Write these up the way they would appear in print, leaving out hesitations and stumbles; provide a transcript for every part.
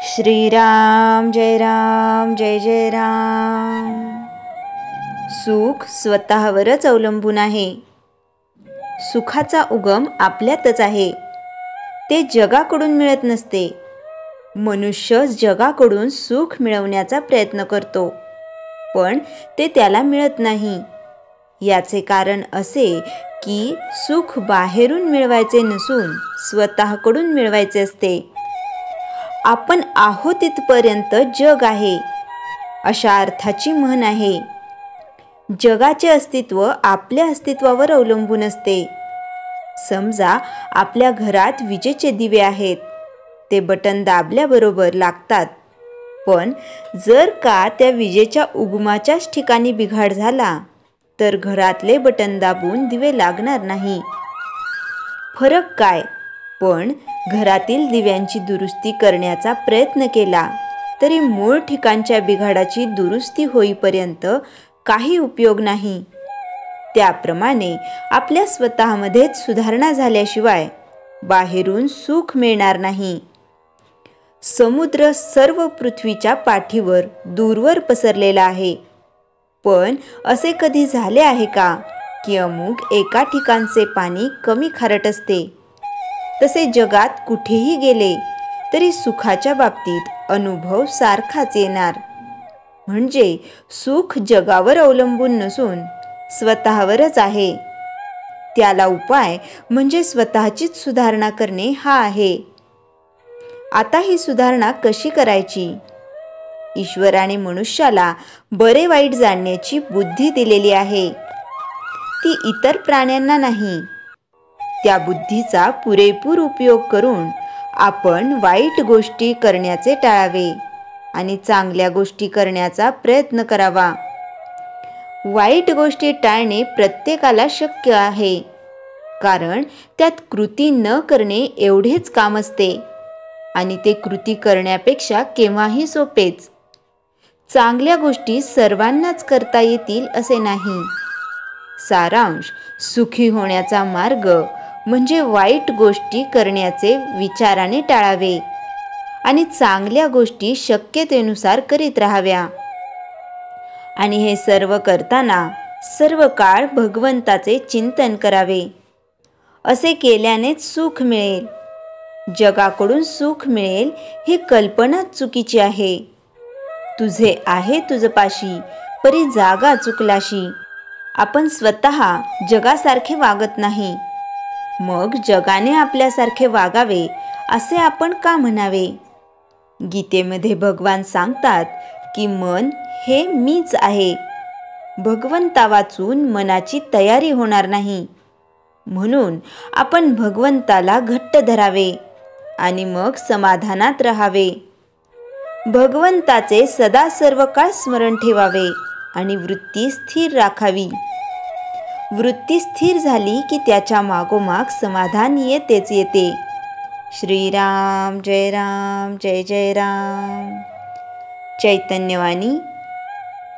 श्रीराम जय जय राम। सुख स्वतःवरच अवलंबून आहे। सुखाचा उगम आपल्यातच आहे। ते जगाकडून मिळत नसते। मनुष्य जगाकडून सुख मिळवण्याचा प्रयत्न करतो, पण ते त्याला मिळत नाही। याचे कारण असे की सुख बाहेरून मिळवायचे नसून स्वतःकडून मिळवायचे असते। आपण आहोत इथपर्यंत जग आहे, अशा अर्थाची म्हण आहे। जगाचे अस्तित्व आपल्या अस्तित्वावर अवलंबून असते। समजा आपल्या घरात विजेचे दिवे आहेत, ते बटन दाबल्याबरोबर लागतात, पण जर का त्या विजेच्या उगमाच्याच ठिकाणी बिघाड झाला तर घरातले बटन दाबून दिवे लागणार नाही। फरक काय? पण घरातील दिव्यांची दुरुस्ती करण्याचा प्रयत्न केला तरी मूळ ठिकाणच्या बिघाडाची दुरुस्ती होईपर्यंत काही उपयोग नाही। त्याप्रमाणे आपल्या स्वतःमध्येच सुधारणा झाल्याशिवाय बाहेरून सुख मिळणार नाही। समुद्र सर्व पृथ्वीच्या पाठीवर दूरवर पसरलेला आहे, पण असे कधी झाले आहे का की अमुक एका ठिकाणचे पाणी कमी खारट असते? तसे जगात कुठेही गेले तरी सुखाच्या बाबतीत अनुभव सारखाच येणार। म्हणजे सुख जगावर अवलंबून नसून स्वतःवरच आहे। त्याला उपाय म्हणजे स्वतःचीच सुधारणा करणे हा आहे। आता ही सुधारणा कशी करायची? ईश्वराने मनुष्याला बरे वाईट जाणण्याची बुद्धी दिलेली आहे, ती इतर प्राण्यांना नाही। त्या बुद्धीचा पुरेपूर उपयोग करून आपण वाईट गोष्टी करण्याचे टाळावे आणि चांगल्या गोष्टी करण्याचा प्रयत्न करावा। वाईट गोष्टी टाळणे प्रत्येकाला शक्य आहे, कारण त्यात कृती न करणे एवढेच काम असते आणि ते कृती करण्यापेक्षा केव्हाही सोपेच। चांगल्या गोष्टी सर्वांनाच करता येतील असे नाही। सारांश, सुखी होण्याचा मार्ग म्हणजे वाईट गोष्टी करण्याचे विचाराने टाळावे आणि चांगल्या गोष्टी शक्यतेनुसार करीत राहाव्या। आणि हे सर्व करताना सर्व काळ भगवंताचे चिंतन करावे। असे केल्यानेच सुख मिळेल। जगाकडून सुख मिळेल ही कल्पनाच चुकीची आहे। तुझे आहे तुझपाशी, परी जागा चुकलाशी। आपण स्वतः जगासारखे वागत नाही, मग जगाने आपल्यासारखे वागावे असे आपण का म्हणावे? गीतेमध्ये भगवान सांगतात की मन हे मीच आहे। भगवंता वाचून मनाची तयारी होणार नाही, म्हणून आपण भगवंताला घट्ट धरावे आणि मग समाधानात राहावे। भगवंताचे सदा सर्व काळ स्मरण ठेवावे आणि वृत्ती स्थिर राखावी। वृत्ती स्थिर झाली की त्याच्या मागोमाग समाधान येतेच येते। श्रीराम जय जय राम। चैतन्यवाणी,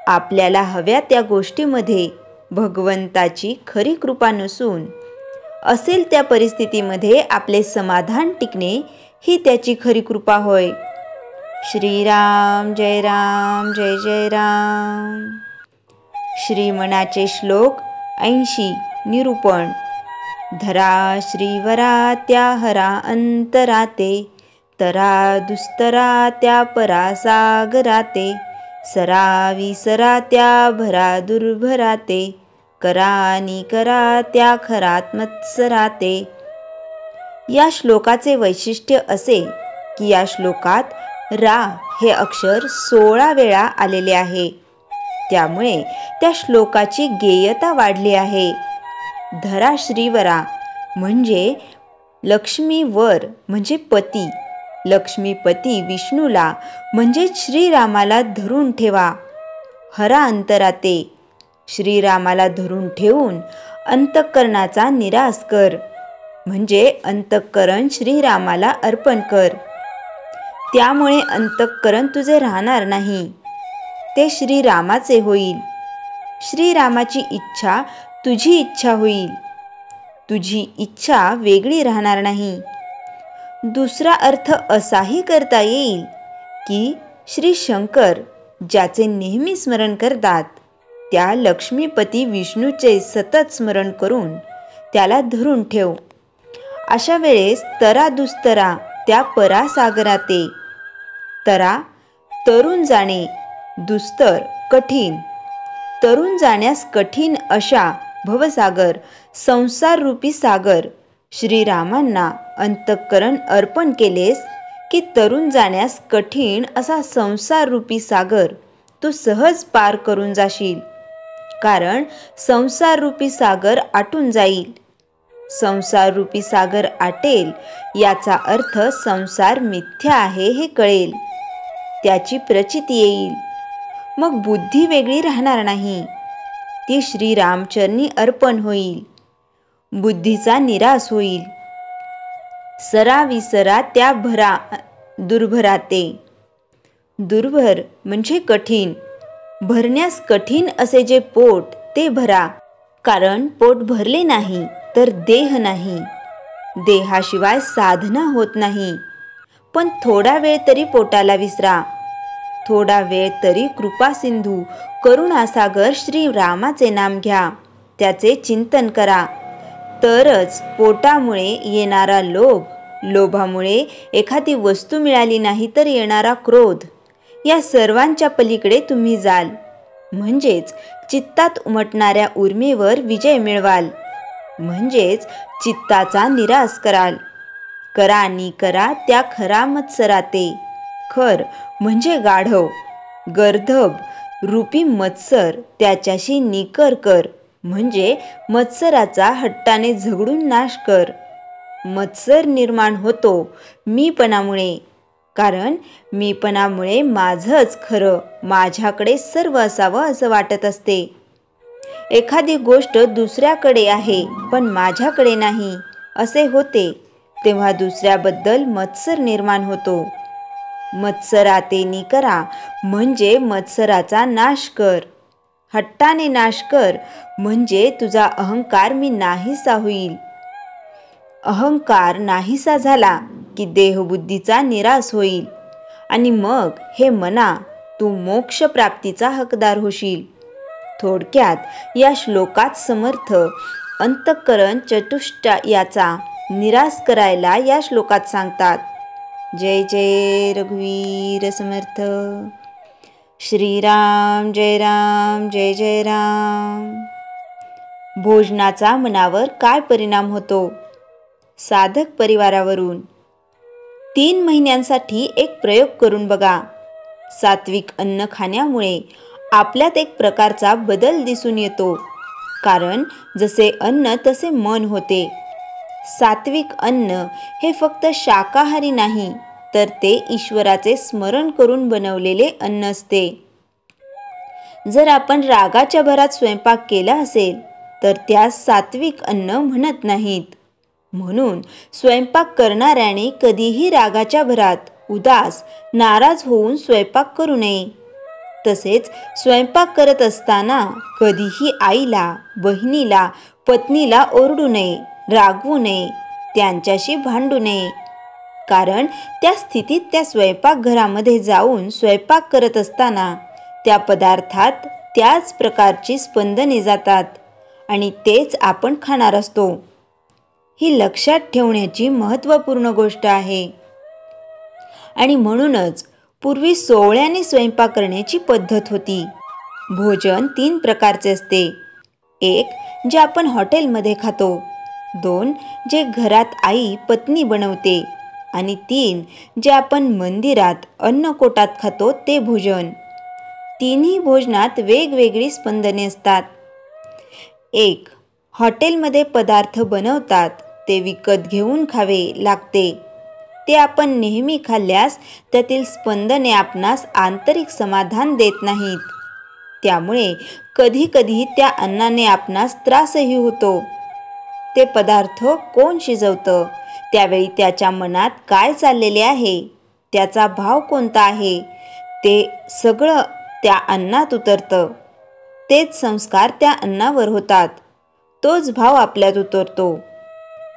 आपल्याला हव्या त्या गोष्टीमध्ये भगवंताची खरी कृपा नसून असेल त्या परिस्थितीमध्ये आपले समाधान टिकणे ही त्याची खरी कृपा होय। श्रीराम जय जय राम। श्रीमनाचे श्लोक 80 निरूपण। धरा श्रीवरा त्या हरा अंतराते, तरा दुस्तरा त्या परासागराते, सरा विसरा त्या भरा दुर्भराते, करानी करा त्या खरात मत्सराते। या श्लोकाचे वैशिष्ट्य असे की या श्लोकात रा हे अक्षर 16 वेळा आलेले आहे, त्यामुळे त्या श्लोकाची गेयता वाढली आहे। धरा श्रीवरा म्हणजे लक्ष्मीवर म्हणजे पती, लक्ष्मीपती विष्णूला म्हणजे श्रीरामाला धरून ठेवा। हरा अंतराते, श्रीरामाला धरून ठेवून अंतःकरणाचा निरास कर, म्हणजे अंतःकरण श्रीरामाला अर्पण कर। त्यामुळे अंतःकरण तुझे राहणार नाही, ते श्रीरामाचे होईल। श्रीरामाची इच्छा तुझी इच्छा होईल, तुझी इच्छा वेगळी राहणार नाही। दुसरा अर्थ असाही करता येईल की श्री शंकर ज्याचे नेहमी स्मरण करतात त्या लक्ष्मीपती विष्णूचे सतत स्मरण करून त्याला धरून ठेव. अशा वेळेस तरा दुस्तरा त्या परासागराते. तरा तरून जाणे, दुस्तर कठीण. तरून जाण्यास कठीण अशा भवसागर संसार रूपी सागर श्रीरामांना अंतःकरण अर्पण केलेस की तरून जाण्यास कठीण असा संसार रूपी सागर तू सहज पार करून जाशील. कारण संसार रूपी सागर आटून जाईल. संसार रूपी सागर आटेल याचा अर्थ संसार मिथ्या आहे हे कळेल, त्याची प्रचिती येईल. मग बुद्धी वेगळी राहणार नाही, ती श्रीरामचरणी अर्पण होईल. बुद्धीचा निराश होईल. सरा विसरा त्या भरा दुर्भराते. दुर्भर म्हणजे कठीण. भरण्यास कठीण असे जे पोट ते भरा. कारण पोट भरले नाही तर देह नाही. देहाशिवाय साधना होत नाही. पण थोडा वेळ तरी पोटाला विसरा. थोडा वेळ तरी कृपा सिंधू करुणासागर श्री रामाचे नाम घ्या, त्याचे चिंतन करा. तरच पोटामुळे येणारा लोभ, लोभामुळे एखादी वस्तू मिळाली नाही तर येणारा क्रोध, या सर्वांच्या पलीकडे तुम्ही जाल. म्हणजेच चित्तात उमटणाऱ्या उर्मीवर विजय मिळवाल. म्हणजेच चित्ताचा निराश कराल. करा नि करा त्या खरा मत्सराते. खर म्हणजे गाढव, गर्दभ रूपी मत्सर त्याच्याशी निकर कर. म्हणजे मत्सराचा हट्टाने झगडून नाश कर. मत्सर निर्माण होतो मीपणामुळे. कारण मीपणामुळे माझंच खरं, माझ्याकडे सर्व असावं असं वाटत असते. एखादी गोष्ट दुसऱ्याकडे आहे पण माझ्याकडे नाही असे होते, तेव्हा दुसऱ्याबद्दल मत्सर निर्माण होतो. मत्सराते निकरा म्हणजे मत्सराचा नाश कर. हट्टाने नाश कर म्हणजे तुझा अहंकार मी नाहीसा होईल. अहंकार नाहीसा झाला की देहबुद्धीचा निराश होईल. आणि मग हे मना तू मोक्ष प्राप्तीचा हकदार होशील. थोडक्यात या श्लोकात समर्थ अंतःकरण चतुष्टयाचा निराश करायला या श्लोकात सांगतात. जय जय रघुवीर समर्थ. श्रीराम जय राम जय जय राम. भोजनाचा मनावर काय परिणाम होतो? साधक परिवारावरून 3 महिन्यांसाठी एक प्रयोग करून बघा. सात्विक अन्न खाण्यामुळे आपल्यात एक प्रकारचा बदल दिसून येतो. कारण जसे अन्न तसे मन होते. सात्विक अन्न हे फक्त शाकाहारी नाही, तर ते ईश्वराचे स्मरण करून बनवलेले अन्न असते. जर आपण रागाच्या भरात स्वयंपाक केला असेल तर त्यास सात्विक अन्न म्हणत नाहीत. म्हणून स्वयंपाक करणाऱ्याने कधीही रागाच्या भरात उदास, नाराज होऊन स्वयंपाक करू नये. तसेच स्वयंपाक करत असताना कधीही आईला, बहिणीला, पत्नीला ओरडू नये, रागवू नये, त्यांच्याशी भांडू नये. कारण त्या स्थितीत त्या स्वयंपाकघरामध्ये जाऊन स्वयंपाक करत असताना त्या पदार्थात त्याच प्रकारची स्पंदने जातात आणि तेच आपण खाणार असतो. ही लक्षात ठेवण्याची महत्त्वपूर्ण गोष्ट आहे. आणि म्हणूनच पूर्वी सोवळ्याने स्वयंपाक करण्याची पद्धत होती. भोजन 3 प्रकारचे असते. 1 जे आपण हॉटेलमध्ये खातो, 2 जे घरात आई पत्नी बनवते, आणि 3 जे आपण मंदिरात अन्नकोटात खातो ते भोजन. तिन्ही भोजनात वेगवेगळी स्पंदने असतात. 1 हॉटेलमध्ये पदार्थ बनवतात ते विकत घेऊन खावे लागते. ते आपण नेहमी खाल्ल्यास त्यातील स्पंदने आपणास आंतरिक समाधान देत नाहीत. त्यामुळे कधी कधी त्या अन्नाने आपणास त्रासही होतो. ते पदार्थ कोण शिजवतं, त्यावेळी त्याच्या मनात काय चाललेले आहे, त्याचा भाव कोणता आहे, ते सगळं त्या अन्नात उतरतं. तेच संस्कार त्या अन्नावर होतात. तोच भाव आपल्यात उतरतो.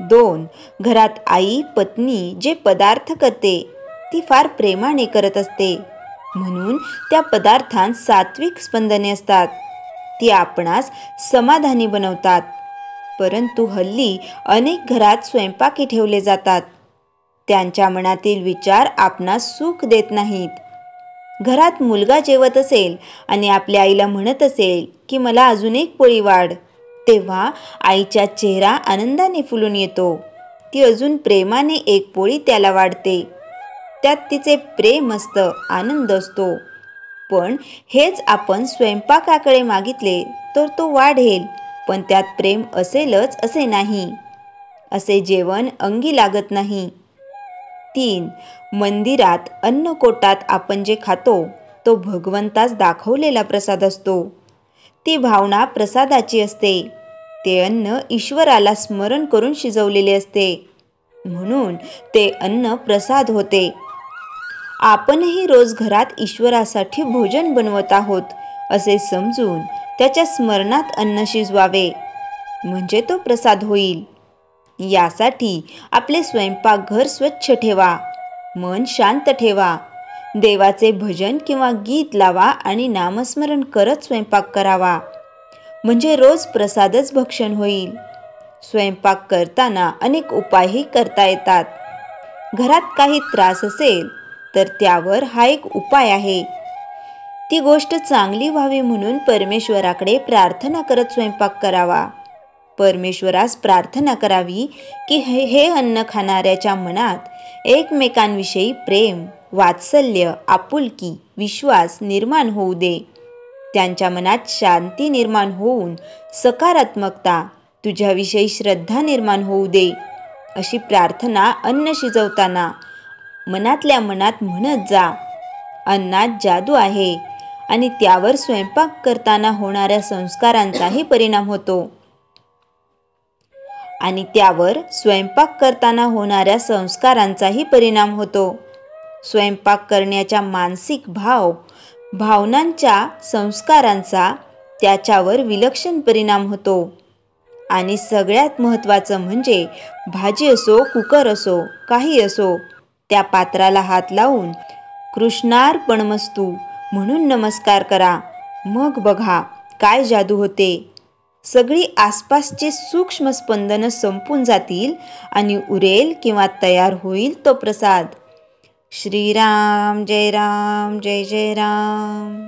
2 घरात आई पत्नी जे पदार्थ करते ती फार प्रेमाने करत असते. म्हणून त्या पदार्थांत सात्विक स्पंदने असतात. ती आपणास समाधानी बनवतात. परंतु हल्ली अनेक घरात स्वयंपाकी ठेवले जातात. त्यांच्या मनातील विचार आपणास सुख देत नाहीत. घरात मुलगा जेवत असेल आणि आपल्या आईला म्हणत असेल की मला अजून एक पोळी वाढ, तेव्हा आईचा चेहरा आनंदाने फुलून येतो. ती अजून प्रेमाने एक पोळी त्याला वाढते. त्यात तिचे प्रेम असतं, आनंद असतो. पण हेच आपण स्वयंपाकाकडे मागितले तर तो वाढेल, पण त्यात प्रेम असेलच असे नाही. असे जेवण अंगी लागत नाही. 3. मंदिरात अन्नकोटात आपण जे खातो तो भगवंतास दाखवलेला प्रसाद असतो. ती भावना प्रसादाची असते. ते अन्न ईश्वराला स्मरण करून शिजवलेले असते. म्हणून ते अन्न प्रसाद होते. आपणही रोज घरात ईश्वरासाठी भोजन बनवत आहोत असे समजून त्याच्या स्मरणात अन्न शिजवावे, म्हणजे तो प्रसाद होईल. यासाठी आपले स्वयंपाकघर स्वच्छ ठेवा, मन शांत ठेवा, देवाचे भजन किंवा गीत लावा आणि नामस्मरण करत स्वयंपाक करावा, म्हणजे रोज प्रसादच भक्षण होईल. स्वयंपाक करताना अनेक उपायही करता येतात. घरात काही त्रास असेल तर त्यावर हा एक उपाय आहे. ती गोष्ट चांगली व्हावी म्हणून परमेश्वराकडे प्रार्थना करत स्वयंपाक करावा. परमेश्वरास प्रार्थना करावी की हे अन्न खाणाऱ्याच्या मनात एकमेकांविषयी प्रेम, वात्सल्य, आपुलकी, विश्वास निर्माण होऊ दे. त्यांच्या मनात शांती निर्माण होऊन सकारात्मकता, तुझ्याविषयी श्रद्धा निर्माण होऊ दे. अशी प्रार्थना अन्न शिजवताना मनातल्या मनात म्हणत जा. अन्नात जादू आहे आणि त्यावर स्वयंपाक करताना होणाऱ्या संस्कारांचाही परिणाम होतो. स्वयंपाक करण्याच्या मानसिक भावनांच्या संस्कारांचा त्याच्यावर विलक्षण परिणाम होतो. आणि सगळ्यात महत्त्वाचं म्हणजे भाजी असो, कुकर असो, काही असो, त्या पात्राला हात लावून कृष्णार्पणमस्तु म्हणून नमस्कार करा. मग बघा काय जादू होते. सगळी आसपासची सूक्ष्म स्पंदनं संपून जातील आणि उरेल किंवा तयार होईल तो प्रसाद. श्रीराम जय राम जय जय राम.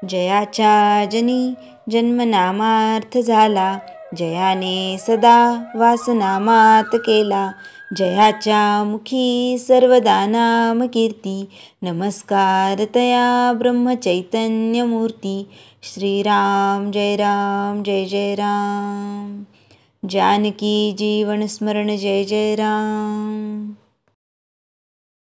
जयाच्या जनी जन्मनामार्थ झाला, जयाने सदा वासनामात केला. जयाच्या मुखी सर्वदा नाम कीर्ती, नमस्कार तया ब्रह्मचैतन्यमूर्ती. श्रीराम जय राम जय जय राम. जानकी जीवन स्मरण जय जय राम.